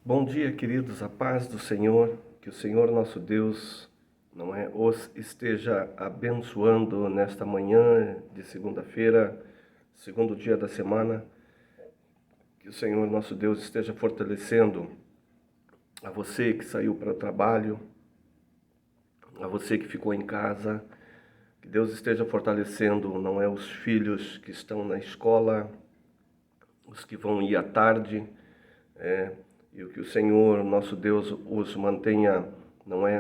Bom dia, queridos, a paz do Senhor, que o Senhor nosso Deus, os esteja abençoando nesta manhã de segunda-feira, segundo dia da semana, que o Senhor nosso Deus esteja fortalecendo a você que saiu para o trabalho, a você que ficou em casa, que Deus esteja fortalecendo, os filhos que estão na escola, os que vão ir à tarde, e o que o Senhor, nosso Deus, os mantenha,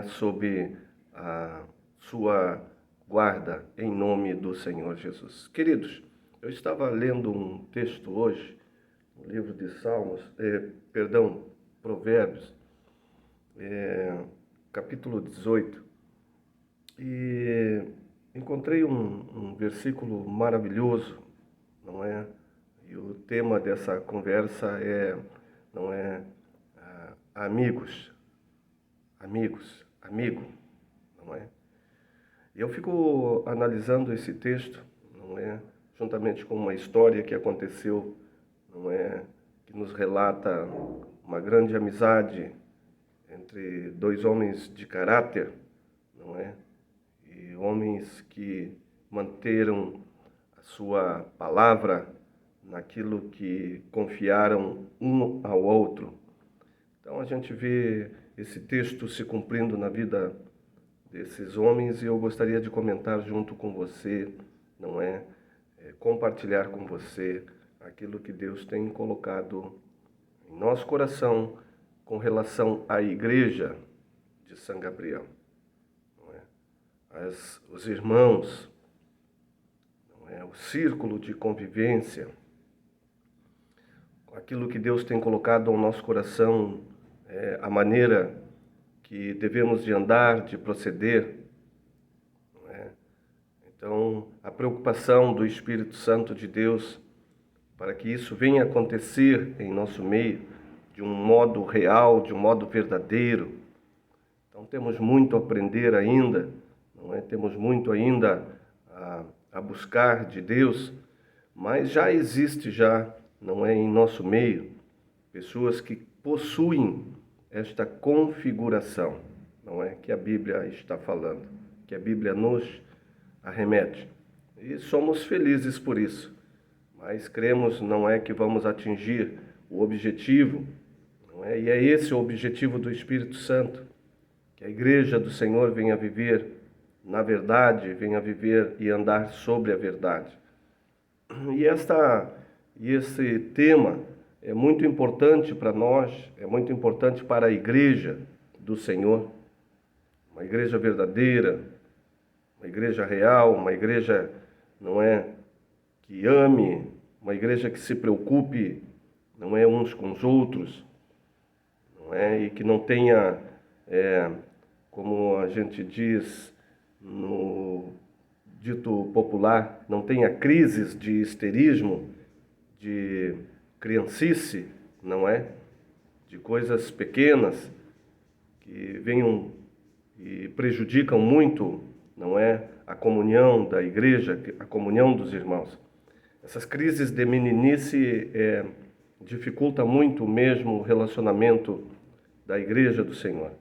sob a sua guarda, em nome do Senhor Jesus. Queridos, eu estava lendo um texto hoje, no livro de Provérbios, capítulo 18, e encontrei um versículo maravilhoso, não é? E o tema dessa conversa amigos, amigo, não é? E eu fico analisando esse texto, juntamente com uma história que aconteceu, que nos relata uma grande amizade entre dois homens de caráter, e homens que manteram a sua palavra naquilo que confiaram um ao outro. Então a gente vê esse texto se cumprindo na vida desses homens e eu gostaria de comentar junto com você, compartilhar com você aquilo que Deus tem colocado em nosso coração com relação à igreja de São Gabriel. Os irmãos, o círculo de convivência, aquilo que Deus tem colocado ao nosso coração, a maneira que devemos de andar, de proceder. Então, a preocupação do Espírito Santo de Deus para que isso venha acontecer em nosso meio de um modo real, de um modo verdadeiro. Então, temos muito a aprender ainda, Temos muito ainda a buscar de Deus, mas já existe em nosso meio pessoas que possuem esta configuração, que a Bíblia está falando, que a Bíblia nos arremete. E somos felizes por isso, mas cremos que vamos atingir o objetivo, e é esse o objetivo do Espírito Santo, que a igreja do Senhor venha viver na verdade, venha viver e andar sobre a verdade. E esse tema é muito importante para nós, é muito importante para a igreja do Senhor, uma igreja verdadeira, uma igreja real, uma igreja, que ame, uma igreja que se preocupe, uns com os outros, e que não tenha, como a gente diz no dito popular, não tenha crises de histerismo, de criancice, de coisas pequenas que venham e prejudicam muito, a comunhão da igreja, a comunhão dos irmãos. Essas crises de meninice dificultam muito mesmo o relacionamento da igreja do Senhor.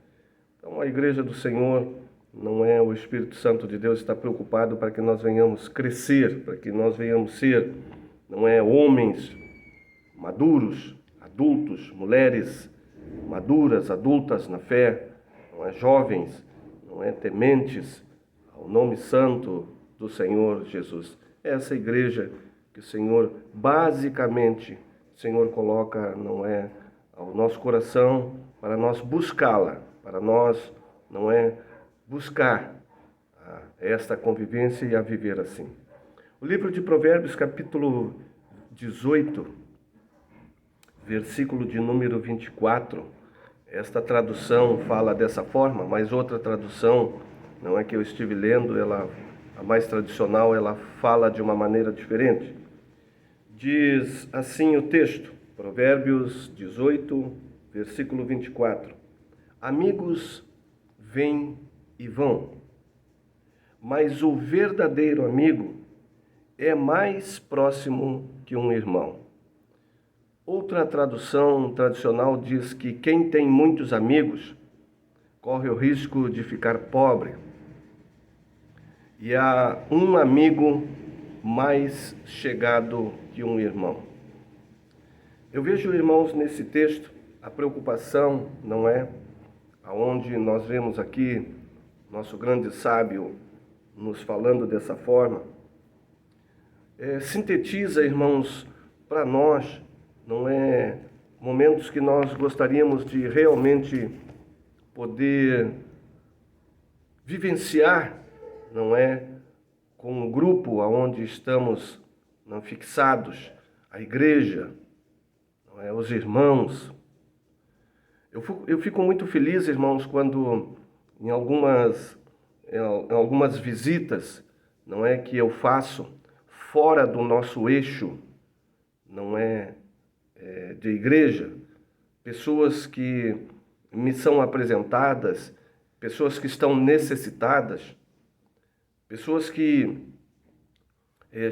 Então, a igreja do Senhor, o Espírito Santo de Deus está preocupado para que nós venhamos crescer, para que nós venhamos ser, homens maduros, adultos, mulheres maduras, adultas na fé, jovens, tementes ao nome santo do Senhor Jesus. Essa igreja que o Senhor, basicamente, o Senhor coloca, ao nosso coração, para nós buscá-la, para nós, buscar esta convivência e a viver assim. O livro de Provérbios, capítulo 18, versículo de número 24, esta tradução fala dessa forma, mas outra tradução, que eu estive lendo, a mais tradicional, ela fala de uma maneira diferente. Diz assim o texto, Provérbios 18, versículo 24. Amigos vêm e vão, mas o verdadeiro amigo é mais próximo que um irmão. Outra tradução tradicional diz que quem tem muitos amigos corre o risco de ficar pobre. E há um amigo mais chegado que um irmão. Eu vejo, irmãos, nesse texto, a preocupação, não é? Aonde nós vemos aqui nosso grande sábio nos falando dessa forma, sintetiza, irmãos, para nós, não é? Momentos que nós gostaríamos de realmente poder vivenciar, não é? Com um grupo aonde estamos fixados, a igreja, não é? Os irmãos. Eu fico muito feliz, irmãos, quando em algumas visitas, não é, que eu faço fora do nosso eixo, não é, de igreja, pessoas que me são apresentadas, pessoas que estão necessitadas, pessoas que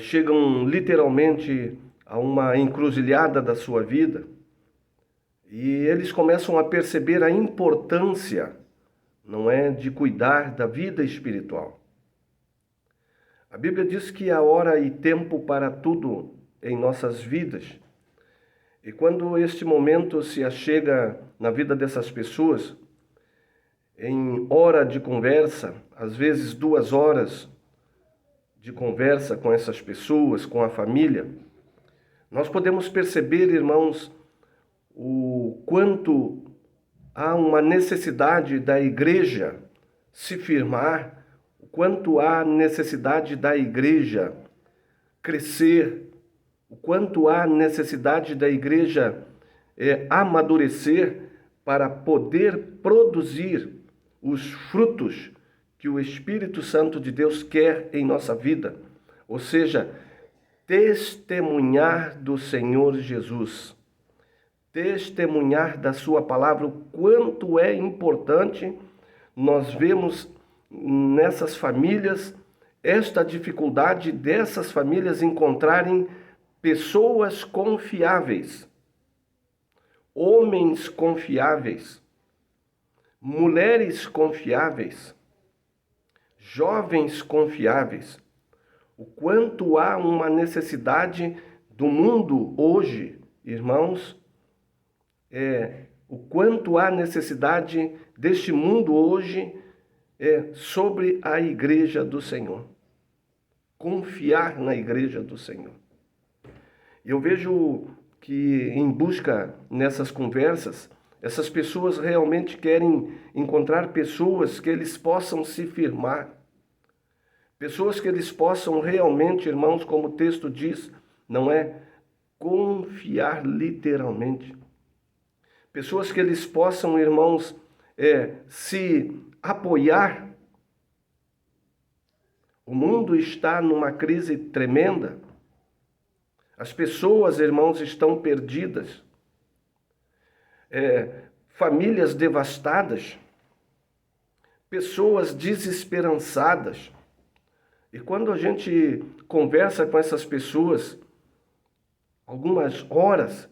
chegam literalmente a uma encruzilhada da sua vida e eles começam a perceber a importância, não é, de cuidar da vida espiritual. A Bíblia diz que há hora e tempo para tudo em nossas vidas. E quando este momento se achega na vida dessas pessoas, em hora de conversa, às vezes 2 horas de conversa com essas pessoas, com a família, nós podemos perceber, irmãos, o quanto há uma necessidade da igreja se firmar, o quanto há necessidade da igreja crescer, o quanto há necessidade da igreja amadurecer para poder produzir os frutos que o Espírito Santo de Deus quer em nossa vida, ou seja, testemunhar do Senhor Jesus, testemunhar da sua palavra, o quanto é importante. Nós vemos nessas famílias esta dificuldade dessas famílias encontrarem pessoas confiáveis, homens confiáveis, mulheres confiáveis, jovens confiáveis. O quanto há uma necessidade do mundo hoje, irmãos, o quanto há necessidade deste mundo hoje sobre a igreja do Senhor. Confiar na igreja do Senhor. Eu vejo que em busca nessas conversas, essas pessoas realmente querem encontrar pessoas que eles possam se firmar. Pessoas que eles possam realmente, irmãos, como o texto diz, não é? Confiar literalmente. Pessoas que eles possam, irmãos, se apoiar. O mundo está numa crise tremenda. As pessoas, irmãos, estão perdidas. Famílias devastadas. Pessoas desesperançadas. E quando a gente conversa com essas pessoas, algumas horas,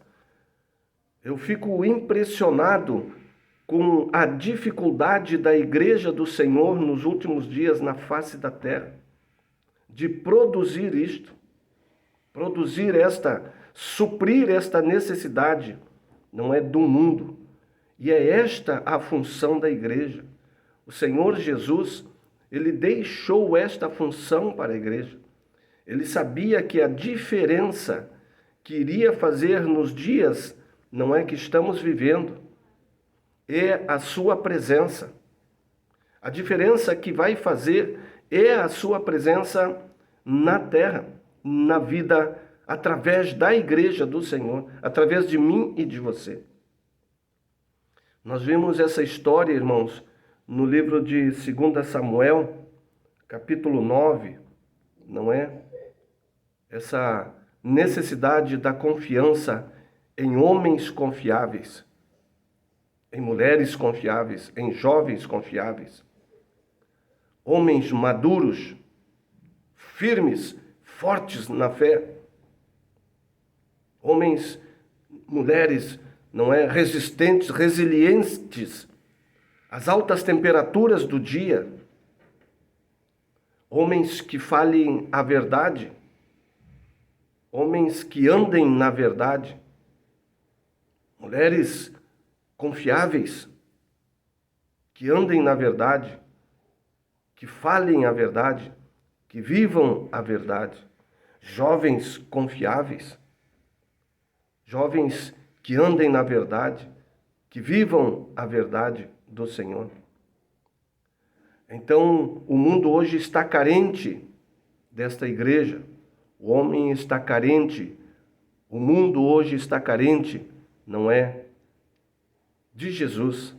eu fico impressionado com a dificuldade da igreja do Senhor nos últimos dias na face da terra, de produzir isto, suprir esta necessidade, não é, do mundo. E é esta a função da igreja. O Senhor Jesus, ele deixou esta função para a igreja. Ele sabia que a diferença que iria fazer nos dias, não é, que estamos vivendo, é a sua presença. A diferença que vai fazer é a sua presença na terra, na vida, através da igreja do Senhor, através de mim e de você. Nós vimos essa história, irmãos, no livro de 2 Samuel, capítulo 9, não é? Essa necessidade da confiança em homens confiáveis, em mulheres confiáveis, em jovens confiáveis, homens maduros, firmes, fortes na fé, homens mulheres, não é, resistentes, resilientes às altas temperaturas do dia, homens que falem a verdade, homens que andem na verdade, mulheres confiáveis, que andem na verdade, que falem a verdade, que vivam a verdade, jovens confiáveis, jovens que andem na verdade, que vivam a verdade do Senhor. Então, o mundo hoje está carente desta igreja, o homem está carente, o mundo hoje está carente, não é? De Jesus,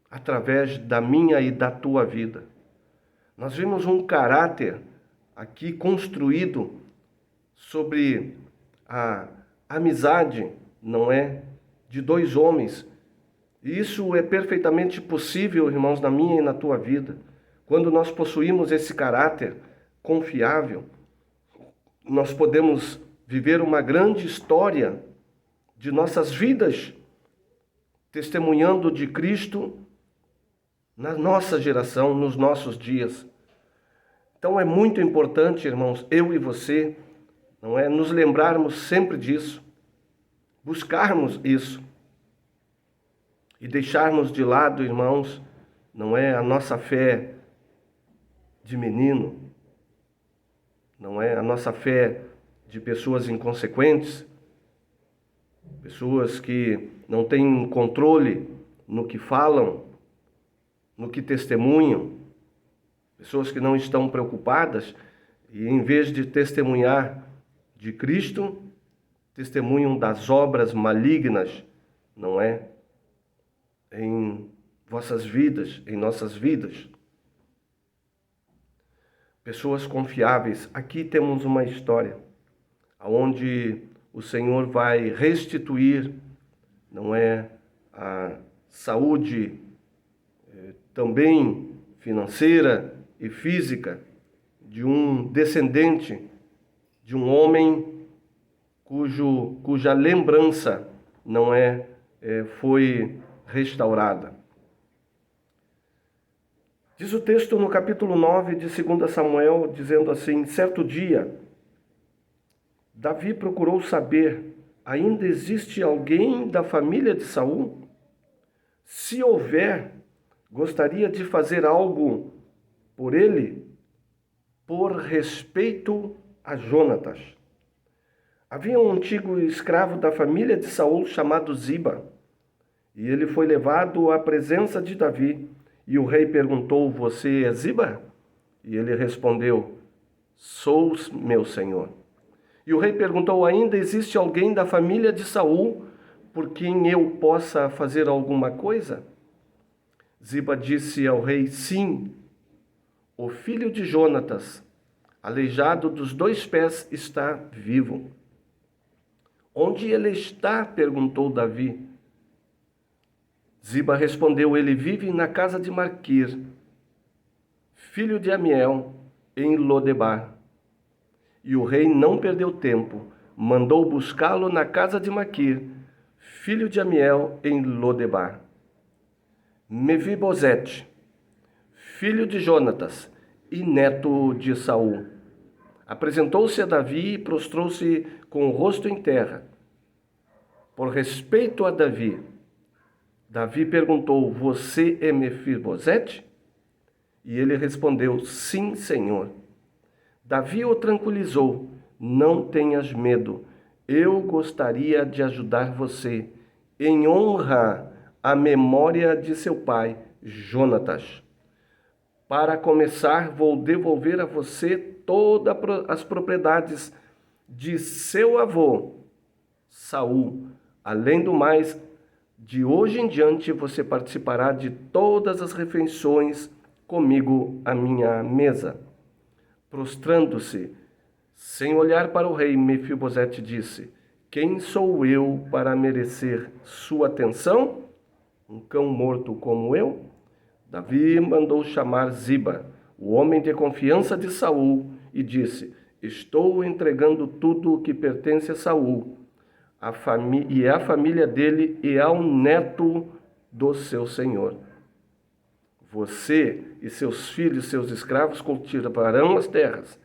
através da minha e da tua vida. Nós vimos um caráter aqui construído sobre a amizade, não é? De dois homens. E isso é perfeitamente possível, irmãos, na minha e na tua vida. Quando nós possuímos esse caráter confiável, nós podemos viver uma grande história de nossas vidas, testemunhando de Cristo na nossa geração, nos nossos dias. Então é muito importante, irmãos, eu e você, não é, nos lembrarmos sempre disso, buscarmos isso e deixarmos de lado, irmãos, não é, a nossa fé de menino, não é, a nossa fé de pessoas inconsequentes, pessoas que não têm controle no que falam, no que testemunham, pessoas que não estão preocupadas e, em vez de testemunhar de Cristo, testemunham das obras malignas, não é? Em vossas vidas, em nossas vidas. Pessoas confiáveis. Aqui temos uma história onde o Senhor vai restituir, não é, a saúde também financeira e física de um descendente de um homem cuja lembrança não foi restaurada. Diz o texto no capítulo 9 de 2 Samuel, dizendo assim: certo dia, Davi procurou saber, ainda existe alguém da família de Saul? Se houver, gostaria de fazer algo por ele, por respeito a Jonatas. Havia um antigo escravo da família de Saul chamado Ziba, e ele foi levado à presença de Davi. E o rei perguntou: você é Ziba? E ele respondeu: sou, meu senhor. E o rei perguntou: ainda existe alguém da família de Saul por quem eu possa fazer alguma coisa? Ziba disse ao rei: sim, o filho de Jonatas, aleijado dos 2 pés, está vivo. Onde ele está? Perguntou Davi. Ziba respondeu: ele vive na casa de Maquir, filho de Amiel, em Lodebar. E o rei não perdeu tempo, mandou buscá-lo na casa de Maquir, filho de Amiel, em Lodebar. Mefibosete, filho de Jonatas e neto de Saul, apresentou-se a Davi e prostrou-se com o rosto em terra. Por respeito a Davi, Davi perguntou: você é Mefibosete? E ele respondeu: sim, senhor. Davi o tranquilizou: não tenhas medo, eu gostaria de ajudar você, em honra à memória de seu pai, Jonatas. Para começar, vou devolver a você todas as propriedades de seu avô, Saul. Além do mais, de hoje em diante você participará de todas as refeições comigo à minha mesa. Prostrando-se, sem olhar para o rei, Mefibosete disse: quem sou eu para merecer sua atenção? Um cão morto como eu? Davi mandou chamar Ziba, o homem de confiança de Saul, e disse: estou entregando tudo o que pertence a Saul. e à família dele e ao neto do seu senhor. Você e seus filhos, seus escravos, cultivarão as terras.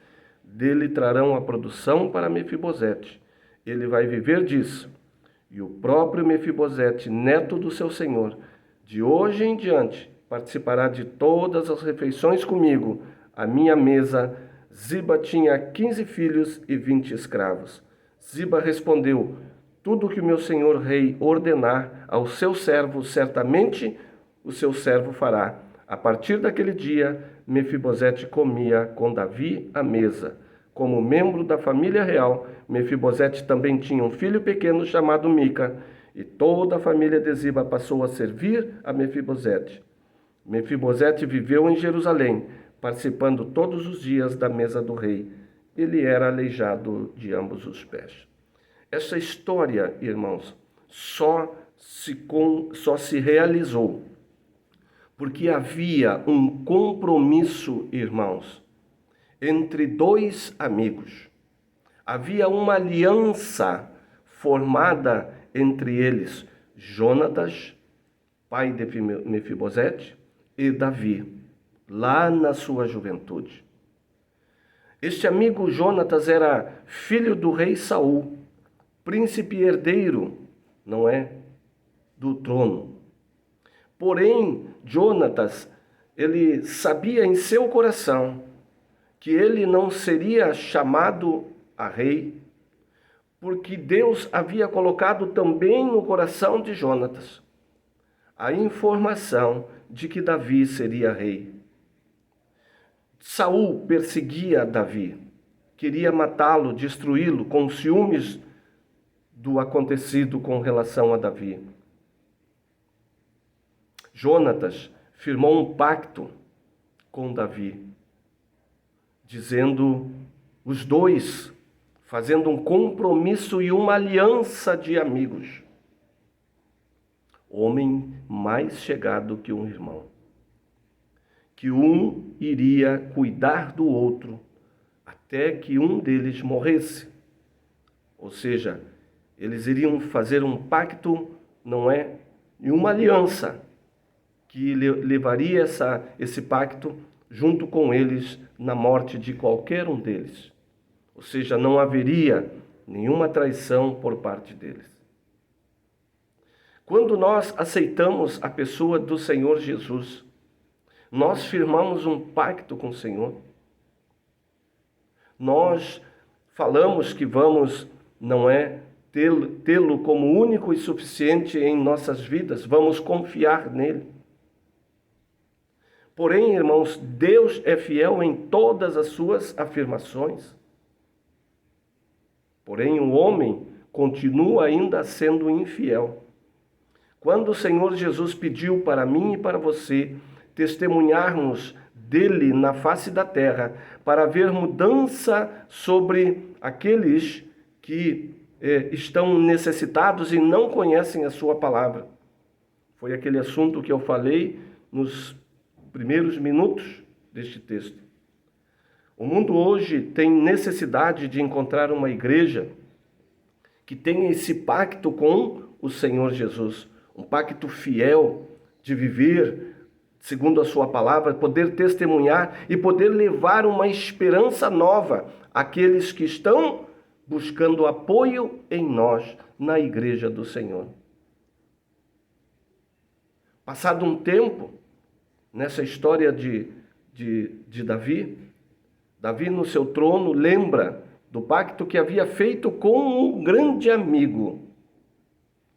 Dele trarão a produção para Mefibosete. Ele vai viver disso. E o próprio Mefibosete, neto do seu senhor, de hoje em diante, participará de todas as refeições comigo. À minha mesa, Ziba tinha 15 filhos e 20 escravos. Ziba respondeu: tudo que o meu senhor rei ordenar ao seu servo, certamente o seu servo fará. A partir daquele dia, Mefibosete comia com Davi à mesa. Como membro da família real, Mefibosete também tinha um filho pequeno chamado Mica, e toda a família de Ziba passou a servir a Mefibosete. Mefibosete viveu em Jerusalém, participando todos os dias da mesa do rei. Ele era aleijado de ambos os pés. Essa história, irmãos, só se realizou porque havia um compromisso, irmãos, entre dois amigos. Havia uma aliança formada entre eles, Jonatas, pai de Mefibosete, e Davi, lá na sua juventude. Este amigo Jonatas era filho do rei Saul, príncipe herdeiro, não é, do trono. Porém, Jonatas, ele sabia em seu coração que ele não seria chamado a rei, porque Deus havia colocado também no coração de Jonatas a informação de que Davi seria rei. Saul perseguia Davi, queria matá-lo, destruí-lo, com ciúmes do acontecido com relação a Davi. Jonatas firmou um pacto com Davi, dizendo, os dois, fazendo um compromisso e uma aliança de amigos. Homem mais chegado que um irmão. Que um iria cuidar do outro até que um deles morresse. Ou seja, eles iriam fazer um pacto, não é? E uma aliança que levaria esse pacto junto com eles na morte de qualquer um deles. Ou seja, não haveria nenhuma traição por parte deles. Quando nós aceitamos a pessoa do Senhor Jesus, nós firmamos um pacto com o Senhor. Nós falamos que vamos, não é, tê-lo como único e suficiente em nossas vidas, vamos confiar nele. Porém, irmãos, Deus é fiel em todas as suas afirmações. Porém, o homem continua ainda sendo infiel. Quando o Senhor Jesus pediu para mim e para você testemunharmos dele na face da terra, para haver mudança sobre aqueles que estão necessitados e não conhecem a sua palavra. Foi aquele assunto que eu falei nos primeiros minutos deste texto. O mundo hoje tem necessidade de encontrar uma igreja que tenha esse pacto com o Senhor Jesus, um pacto fiel de viver segundo a sua palavra, poder testemunhar e poder levar uma esperança nova àqueles que estão buscando apoio em nós, na igreja do Senhor. Passado um tempo, nessa história de Davi, Davi no seu trono lembra do pacto que havia feito com um grande amigo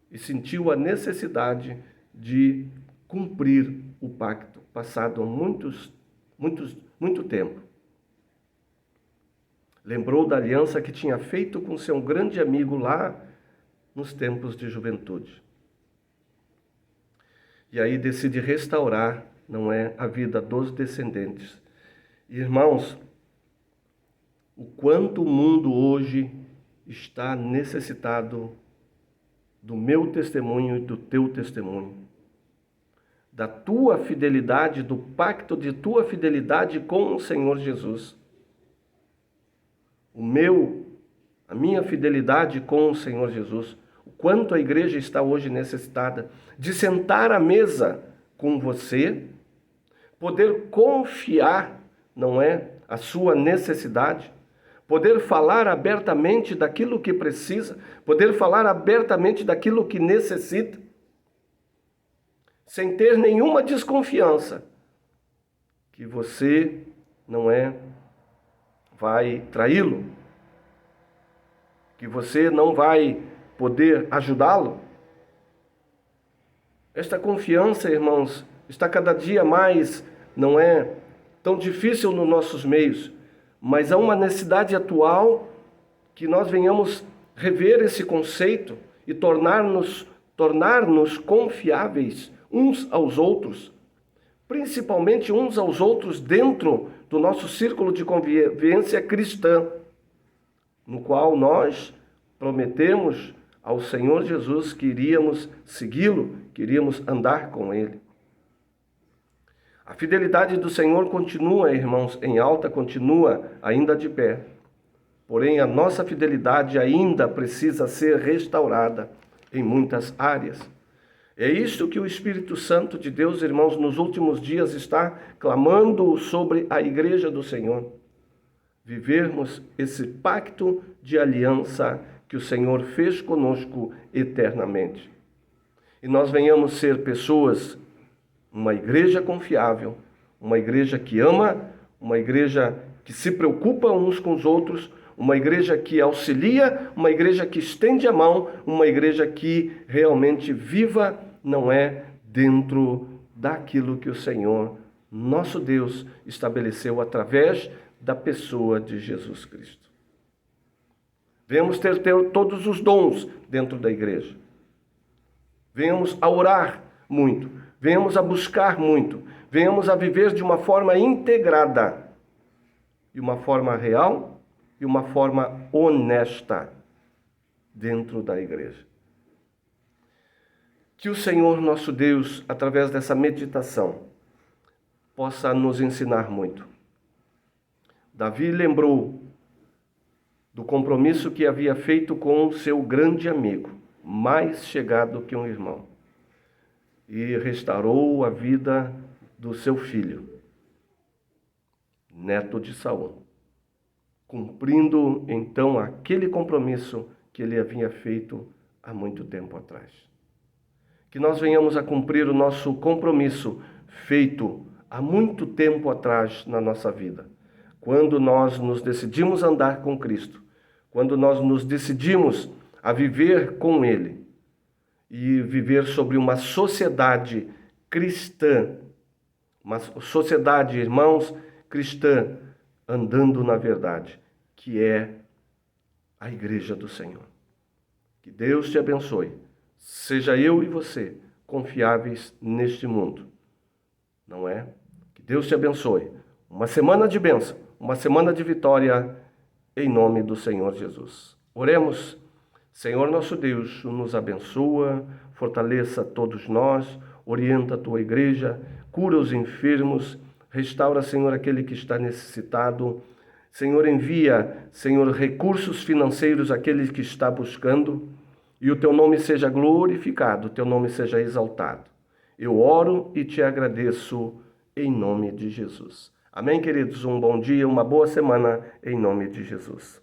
e sentiu a necessidade de cumprir o pacto, passado muito tempo. Lembrou da aliança que tinha feito com seu grande amigo lá nos tempos de juventude. E aí decide restaurar, não é, a vida dos descendentes. Irmãos, o quanto o mundo hoje está necessitado do meu testemunho e do teu testemunho, da tua fidelidade, do pacto de tua fidelidade com o Senhor Jesus. A minha fidelidade com o Senhor Jesus, o quanto a igreja está hoje necessitada de sentar à mesa com você, poder confiar, não é, a sua necessidade, poder falar abertamente daquilo que precisa, poder falar abertamente daquilo que necessita, sem ter nenhuma desconfiança que você, não é, vai traí-lo, que você não vai poder ajudá-lo. Esta confiança, irmãos, está cada dia mais, não é tão difícil nos nossos meios, mas há uma necessidade atual que nós venhamos rever esse conceito e tornar-nos confiáveis uns aos outros, principalmente uns aos outros dentro do nosso círculo de convivência cristã, no qual nós prometemos ao Senhor Jesus que iríamos segui-lo, que iríamos andar com Ele. A fidelidade do Senhor continua, irmãos, em alta, continua ainda de pé. Porém, a nossa fidelidade ainda precisa ser restaurada em muitas áreas. É isto que o Espírito Santo de Deus, irmãos, nos últimos dias está clamando sobre a igreja do Senhor. Vivermos esse pacto de aliança que o Senhor fez conosco eternamente. E nós venhamos ser pessoas, uma igreja confiável, uma igreja que ama, uma igreja que se preocupa uns com os outros, uma igreja que auxilia, uma igreja que estende a mão, uma igreja que realmente viva, não é, dentro daquilo que o Senhor, nosso Deus, estabeleceu através da pessoa de Jesus Cristo. Venhamos ter todos os dons dentro da igreja. Venhamos a orar muito, venhamos a buscar muito, venhamos a viver de uma forma integrada, de uma forma real e uma forma honesta dentro da igreja. Que o Senhor nosso Deus, através dessa meditação, possa nos ensinar muito. Davi lembrou do compromisso que havia feito com seu grande amigo, mais chegado que um irmão, e restaurou a vida do seu filho, neto de Saul, cumprindo então aquele compromisso que ele havia feito há muito tempo atrás. Que nós venhamos a cumprir o nosso compromisso feito há muito tempo atrás na nossa vida, quando nós nos decidimos andar com Cristo, quando nós nos decidimos a viver com Ele e viver sobre uma sociedade cristã, uma sociedade, irmãos, cristã, andando na verdade, que é a igreja do Senhor. Que Deus te abençoe. Seja eu e você confiáveis neste mundo, não é? Que Deus te abençoe. Uma semana de bênção, uma semana de vitória, em nome do Senhor Jesus. Oremos. Senhor nosso Deus, nos abençoa, fortaleça todos nós, orienta a tua igreja, cura os enfermos, restaura, Senhor, aquele que está necessitado. Senhor, envia, Senhor, recursos financeiros àquele que está buscando, e o teu nome seja glorificado, o teu nome seja exaltado. Eu oro e te agradeço em nome de Jesus. Amém, queridos? Um bom dia, uma boa semana, em nome de Jesus.